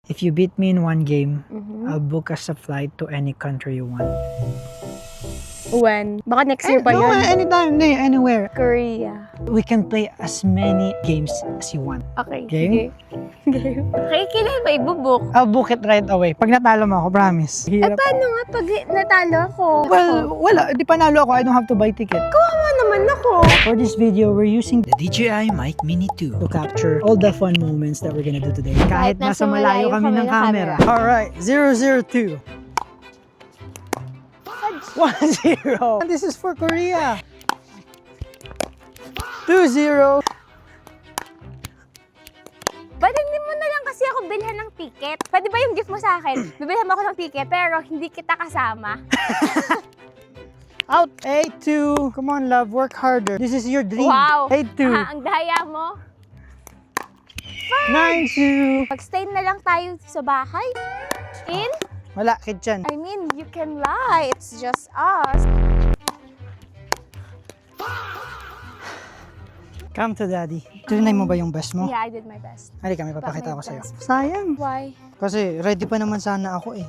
If you beat me in one game, I'll book us a flight to any country you want. When? Baka next year pa No, yun. anytime, anywhere. Korea. We can play as many games as you want. Okay. Game? Game. Okay, kailan ba ibubuk? I'll book it right away. Pag natalo mo ako, promise. Eh, Hirap. paano nga pag natalo ako? Well, wala. Di panalo ako. I don't have to buy ticket. Kawawa naman ako. For this video, we're using the DJI Mic Mini 2 to capture all the fun moments that we're gonna do today. Kahit nasa malayo kami ng camera. Alright, 002. 1-0. And this is for Korea. 2-0. Ba't hindi mo na lang kasi ako bilhan ng ticket? Pwede ba yung gift mo sa akin? Bibilhan mo ako ng ticket pero hindi kita kasama. Out. 8-2. Come on, love. Work harder. This is your dream. Wow! 8-2. Ang daya mo. 9-2. Mag-stay na lang tayo sa bahay. In? Wala, kitchen. I mean, you can lie. It's just us. Come to daddy. Tunay mo ba yung best mo? Yeah, I did my best. Halika, may papakita But ko my sa'yo. best. Sayang. Why? Kasi ready pa naman sana ako eh.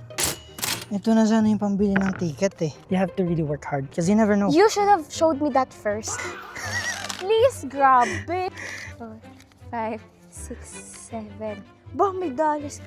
Ito na sana yung pambili ng ticket eh. You have to really work hard because you never know. You should have showed me that first. Please, grabe. 4, 5, 6, 7. Bah, may dollars.